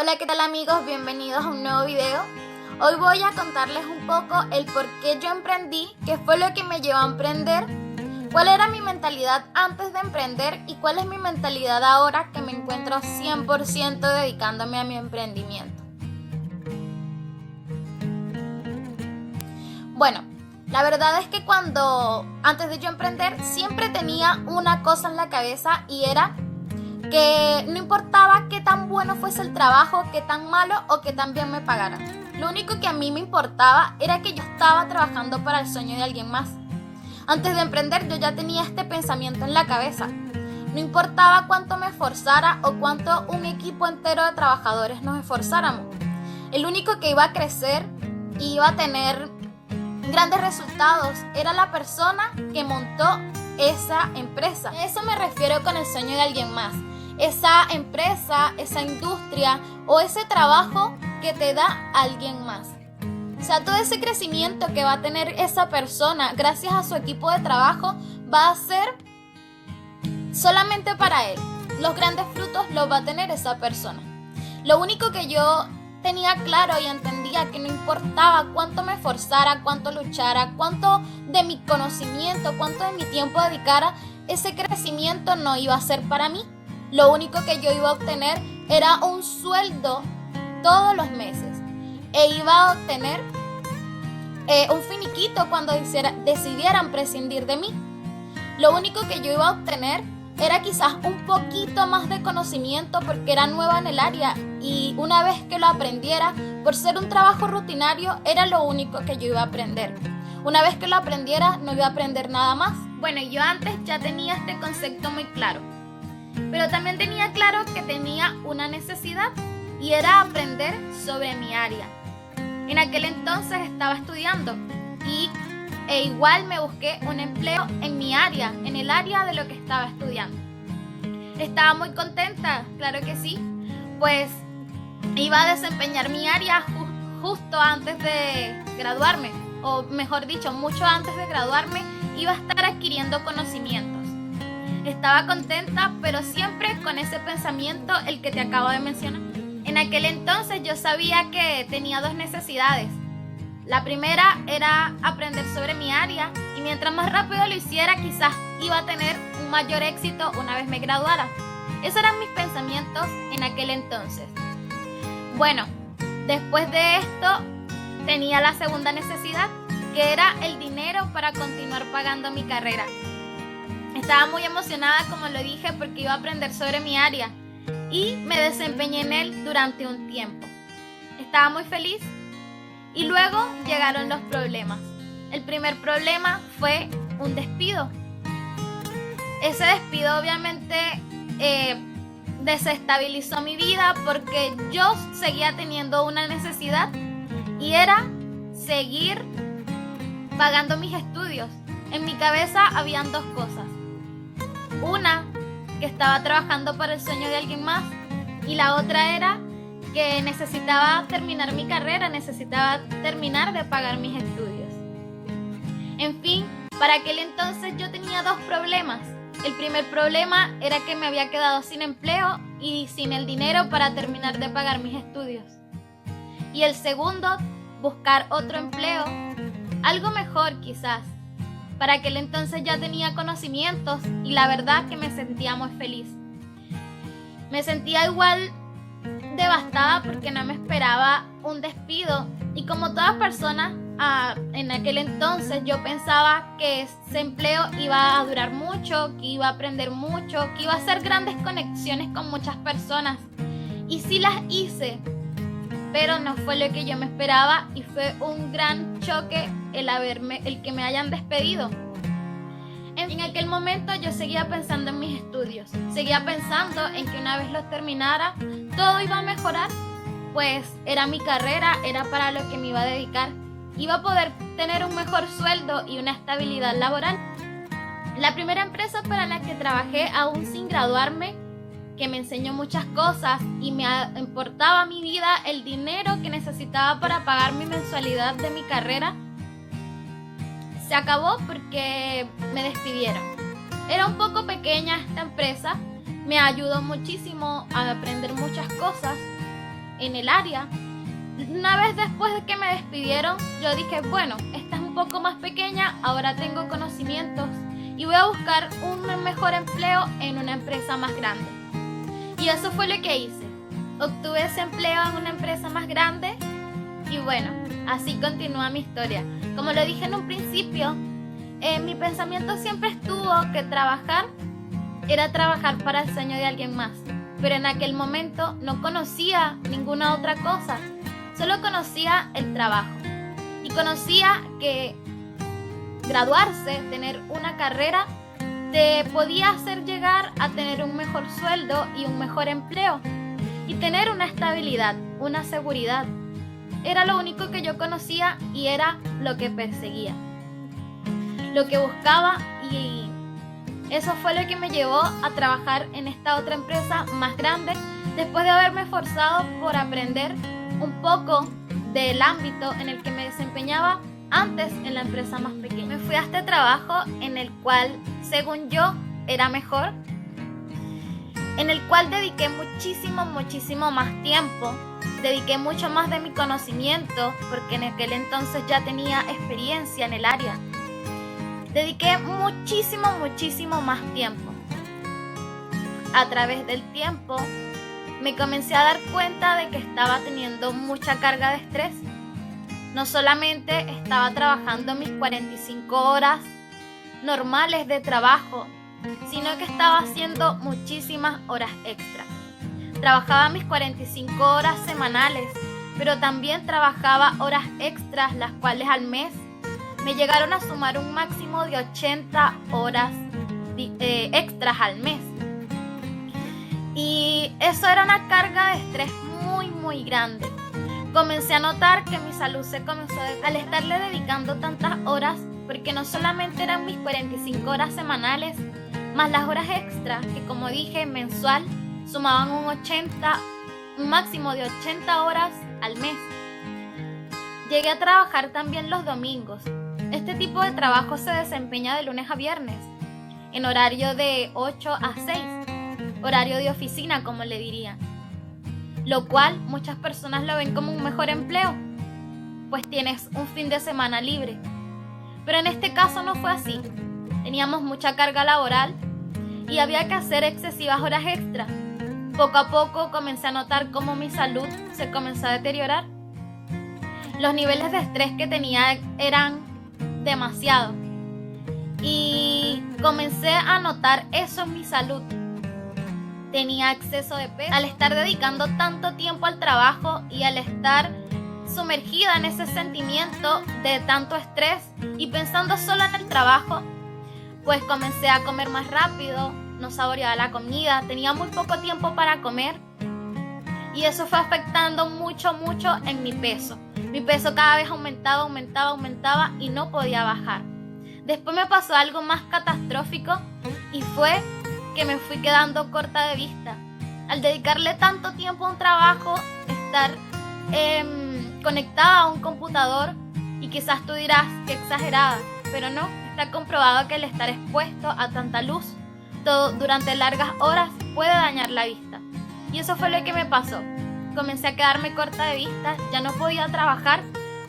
Hola, ¿qué tal amigos? Bienvenidos a un nuevo video. Hoy voy a contarles un poco el por qué yo emprendí, qué fue lo que me llevó a emprender, cuál era mi mentalidad antes de emprender y cuál es mi mentalidad ahora que me encuentro 100% dedicándome a mi emprendimiento. Bueno, la verdad es que antes de yo emprender siempre tenía una cosa en la cabeza y era que no importaba qué tan bueno fuese el trabajo, qué tan malo o qué tan bien me pagaran. Lo único que a mí me importaba era que yo estaba trabajando para el sueño de alguien más. Antes de emprender yo ya tenía este pensamiento en la cabeza. No importaba cuánto me esforzara o cuánto un equipo entero de trabajadores nos esforzáramos. El único que iba a crecer y iba a tener grandes resultados era la persona que montó esa empresa. A eso me refiero con el sueño de alguien más. Esa empresa, esa industria o ese trabajo que te da alguien más. O sea, todo ese crecimiento que va a tener esa persona gracias a su equipo de trabajo va a ser solamente para él. Los grandes frutos los va a tener esa persona. Lo único que yo tenía claro y entendía que no importaba cuánto me esforzara, cuánto luchara, cuánto de mi conocimiento, cuánto de mi tiempo dedicara, ese crecimiento no iba a ser para mí. Lo único que yo iba a obtener era un sueldo todos los meses e iba a obtener un finiquito cuando decidieran prescindir de mí. Lo único que yo iba a obtener era quizás un poquito más de conocimiento porque era nueva en el área y una vez que lo aprendiera, por ser un trabajo rutinario, era lo único que yo iba a aprender. Una vez que lo aprendiera, no iba a aprender nada más. Bueno, yo antes ya tenía este concepto muy claro, pero también tenía claro que tenía una necesidad y era aprender sobre mi área. En aquel entonces estaba estudiando e igual me busqué un empleo en mi área, en el área de lo que estaba estudiando. Estaba muy contenta, claro que sí, pues iba a desempeñar mi área justo antes de graduarme, o mejor dicho, mucho antes de graduarme, iba a estar adquiriendo conocimientos. Estaba contenta, pero siempre con ese pensamiento, el que te acabo de mencionar. En aquel entonces yo sabía que tenía dos necesidades. La primera era aprender sobre mi área y mientras más rápido lo hiciera, quizás iba a tener un mayor éxito una vez me graduara. Esos eran mis pensamientos en aquel entonces. Bueno, después de esto tenía la segunda necesidad, que era el dinero para continuar pagando mi carrera. Estaba muy emocionada, como lo dije, porque iba a aprender sobre mi área y me desempeñé en él durante un tiempo. Estaba muy feliz y luego llegaron los problemas. El primer problema fue un despido. Ese despido obviamente desestabilizó mi vida porque yo seguía teniendo una necesidad y era seguir pagando mis estudios. En mi cabeza habían dos cosas. Una, que estaba trabajando para el sueño de alguien más, y la otra era que necesitaba terminar mi carrera, necesitaba terminar de pagar mis estudios. En fin, para aquel entonces yo tenía dos problemas. El primer problema era que me había quedado sin empleo y sin el dinero para terminar de pagar mis estudios. Y el segundo, buscar otro empleo, algo mejor quizás. Para aquel entonces ya tenía conocimientos y la verdad que me sentía muy feliz. Me sentía igual devastada porque no me esperaba un despido y como todas personas en aquel entonces yo pensaba que ese empleo iba a durar mucho, que iba a aprender mucho, que iba a hacer grandes conexiones con muchas personas y sí las hice, pero no fue lo que yo me esperaba y fue un gran choque el que me hayan despedido. En aquel momento yo seguía pensando en mis estudios, seguía pensando en que una vez los terminara todo iba a mejorar, pues era mi carrera, era para lo que me iba a dedicar, iba a poder tener un mejor sueldo y una estabilidad laboral. La primera empresa para la que trabajé aún sin graduarme, que me enseñó muchas cosas y me importaba mi vida, el dinero que necesitaba para pagar mi mensualidad de mi carrera, se acabó porque me despidieron. Era un poco pequeña esta empresa, me ayudó muchísimo a aprender muchas cosas en el área. Una vez después de que me despidieron, yo dije, bueno, esta es un poco más pequeña, ahora tengo conocimientos y voy a buscar un mejor empleo en una empresa más grande. Y eso fue lo que hice. Obtuve ese empleo en una empresa más grande y bueno, así continúa mi historia. Como lo dije en un principio, mi pensamiento siempre estuvo que trabajar era trabajar para el sueño de alguien más. Pero en aquel momento no conocía ninguna otra cosa. Solo conocía el trabajo. Y conocía que graduarse, tener una carrera, te podía hacer llegar a tener un mejor sueldo y un mejor empleo. Y tener una estabilidad, una seguridad. Era lo único que yo conocía y era lo que perseguía. Lo que buscaba, y eso fue lo que me llevó a trabajar en esta otra empresa más grande después de haberme esforzado por aprender un poco del ámbito en el que me desempeñaba antes en la empresa más pequeña. Me fui a este trabajo en el cual, según yo, era mejor, en el cual dediqué muchísimo más tiempo, dediqué mucho más de mi conocimiento, porque en aquel entonces ya tenía experiencia en el área. Dediqué muchísimo más tiempo. A través del tiempo me comencé a dar cuenta de que estaba teniendo mucha carga de estrés. No solamente estaba trabajando mis 45 horas normales de trabajo, sino que estaba haciendo muchísimas horas extra. Trabajaba mis 45 horas semanales, pero también trabajaba horas extras, las cuales al mes me llegaron a sumar un máximo de 80 horas extras al mes. Y eso era una carga de estrés muy grande. Comencé a notar que mi salud se comenzó al estarle dedicando tantas horas, porque no solamente eran mis 45 horas semanales, más las horas extras, que como dije, mensual, sumaban un máximo de 80 horas al mes. Llegué a trabajar también los domingos. Este tipo de trabajo se desempeña de lunes a viernes, en horario de 8 a 6, horario de oficina, como le dirían. Lo cual muchas personas lo ven como un mejor empleo, pues tienes un fin de semana libre. Pero en este caso no fue así. Teníamos mucha carga laboral y había que hacer excesivas horas extra. Poco a poco comencé a notar cómo mi salud se comenzó a deteriorar. Los niveles de estrés que tenía eran demasiado y comencé a notar eso en mi salud. Tenía exceso de peso. Al estar dedicando tanto tiempo al trabajo y al estar sumergida en ese sentimiento de tanto estrés y pensando solo en el trabajo, pues comencé a comer más rápido, no saboreaba la comida, tenía muy poco tiempo para comer y eso fue afectando mucho en mi peso. Mi peso cada vez aumentaba y no podía bajar. Después me pasó algo más catastrófico y fue que me fui quedando corta de vista. Al dedicarle tanto tiempo a un trabajo, estar conectada a un computador, y quizás tú dirás que exagerada, pero no, está comprobado que el estar expuesto a tanta luz durante largas horas puede dañar la vista. Y eso fue lo que me pasó. Comencé a quedarme corta de vista, ya no podía trabajar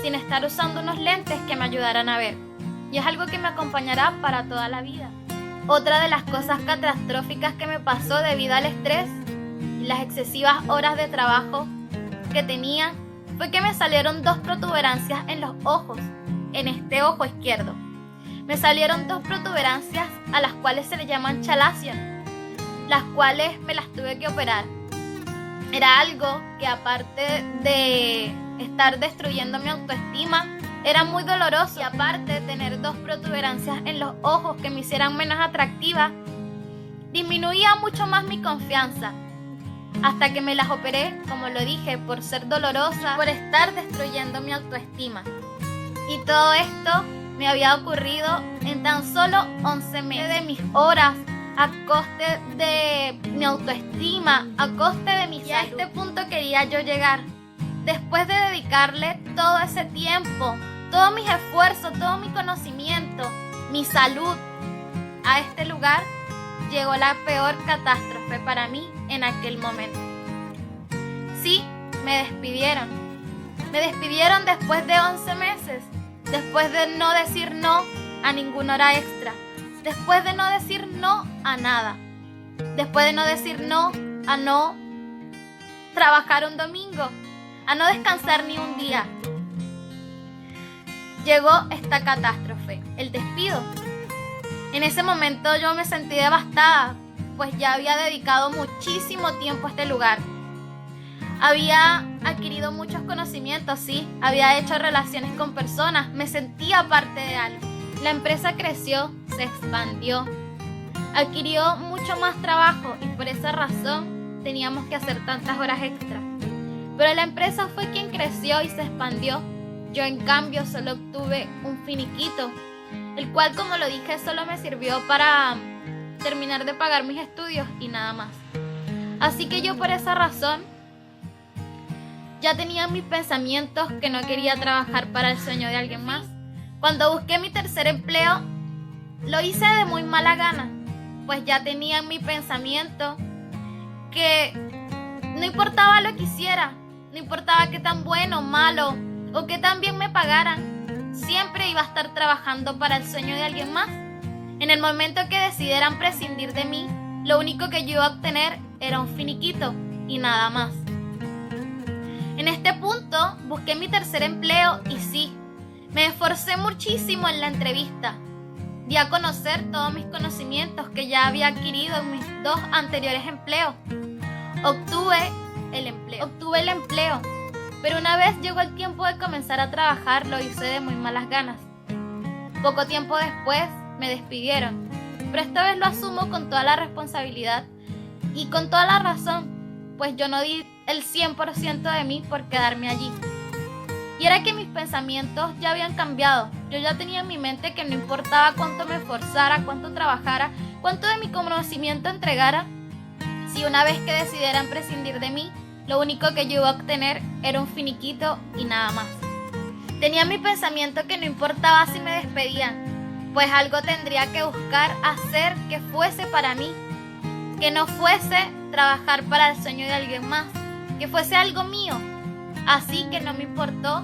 sin estar usando unos lentes que me ayudaran a ver. Y es algo que me acompañará para toda la vida. Otra de las cosas catastróficas que me pasó debido al estrés y las excesivas horas de trabajo que tenía fue que me salieron 2 protuberancias en los ojos, en este ojo izquierdo. Me salieron 2 protuberancias a las cuales se le llaman chalazion, las cuales me las tuve que operar. Era algo que, aparte de estar destruyendo mi autoestima, era muy doloroso, y aparte de tener 2 protuberancias en los ojos que me hicieran menos atractiva, disminuía mucho más mi confianza, hasta que me las operé, como lo dije, por ser dolorosa, por estar destruyendo mi autoestima. Y todo esto me había ocurrido en tan solo 11 meses de mis horas, a coste de mi autoestima, a coste de mi salud. Y a este punto quería yo llegar. Después de dedicarle todo ese tiempo, todos mis esfuerzos, todo mi conocimiento, mi salud a este lugar, llegó la peor catástrofe para mí en aquel momento. Sí, me despidieron. Me despidieron después de 11 meses, después de no decir no a ninguna hora extra, después de no decir no a nada, después de no decir no a no trabajar un domingo, a no descansar ni un día. Llegó esta catástrofe, el despido. En ese momento yo me sentí devastada, pues ya había dedicado muchísimo tiempo a este lugar. Había adquirido muchos conocimientos, sí, había hecho relaciones con personas, me sentía parte de algo. La empresa creció, se expandió, adquirió mucho más trabajo y por esa razón teníamos que hacer tantas horas extras. Pero la empresa fue quien creció y se expandió. Yo en cambio solo obtuve un finiquito, el cual, como lo dije, solo me sirvió para terminar de pagar mis estudios y nada más. Así que yo por esa razón ya tenía mis pensamientos que no quería trabajar para el sueño de alguien más. Cuando busqué mi tercer empleo, lo hice de muy mala gana, pues ya tenía en mi pensamiento que no importaba lo que hiciera, no importaba qué tan bueno o malo o qué tan bien me pagaran, siempre iba a estar trabajando para el sueño de alguien más. En el momento que decidieran prescindir de mí, lo único que yo iba a obtener era un finiquito y nada más. En este punto busqué mi tercer empleo y sí, me esforcé muchísimo en la entrevista. Di a conocer todos mis conocimientos que ya había adquirido en mis 2 anteriores empleos. Obtuve el empleo, pero una vez llegó el tiempo de comenzar a trabajar, lo hice de muy malas ganas. Poco tiempo después me despidieron, pero esta vez lo asumo con toda la responsabilidad y con toda la razón, pues yo no di el 100% de mí por quedarme allí. Y era que mis pensamientos ya habían cambiado. Yo ya tenía en mi mente que no importaba cuánto me esforzara, cuánto trabajara, cuánto de mi conocimiento entregara, si una vez que decidieran prescindir de mí, lo único que yo iba a obtener era un finiquito y nada más. Tenía en mi pensamiento que no importaba si me despedían, pues algo tendría que buscar hacer que fuese para mí, que no fuese trabajar para el sueño de alguien más, que fuese algo mío. Así que no me importó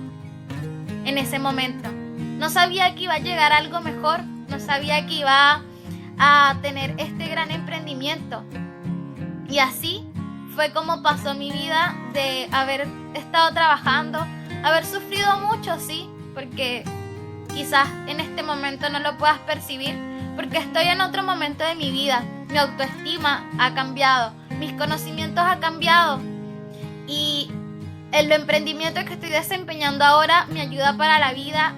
en ese momento. No sabía que iba a llegar algo mejor, no sabía que iba a tener este gran emprendimiento. Y así fue como pasó mi vida de haber estado trabajando, haber sufrido mucho, sí, porque quizás en este momento no lo puedas percibir, porque estoy en otro momento de mi vida. Mi autoestima ha cambiado, mis conocimientos han cambiado y el emprendimiento que estoy desempeñando ahora me ayuda para la vida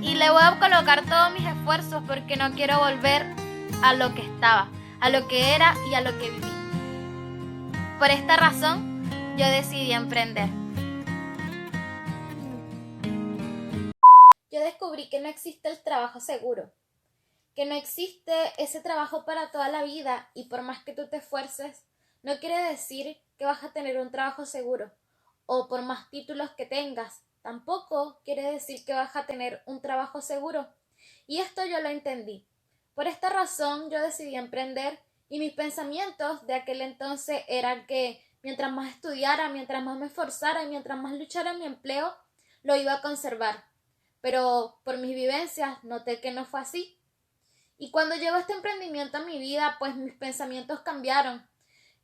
y le voy a colocar todos mis esfuerzos porque no quiero volver a lo que estaba, a lo que era y a lo que viví. Por esta razón, yo decidí emprender. Yo descubrí que no existe el trabajo seguro, que no existe ese trabajo para toda la vida y por más que tú te esfuerces, no quiere decir que vas a tener un trabajo seguro. O por más títulos que tengas, tampoco quiere decir que vas a tener un trabajo seguro. Y esto yo lo entendí. Por esta razón yo decidí emprender y mis pensamientos de aquel entonces eran que mientras más estudiara, mientras más me esforzara y mientras más luchara en mi empleo, lo iba a conservar. Pero por mis vivencias noté que no fue así. Y cuando llegó este emprendimiento a mi vida, pues mis pensamientos cambiaron.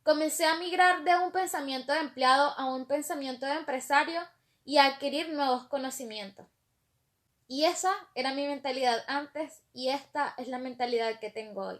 Comencé a migrar de un pensamiento de empleado a un pensamiento de empresario y a adquirir nuevos conocimientos. Y esa era mi mentalidad antes y esta es la mentalidad que tengo hoy.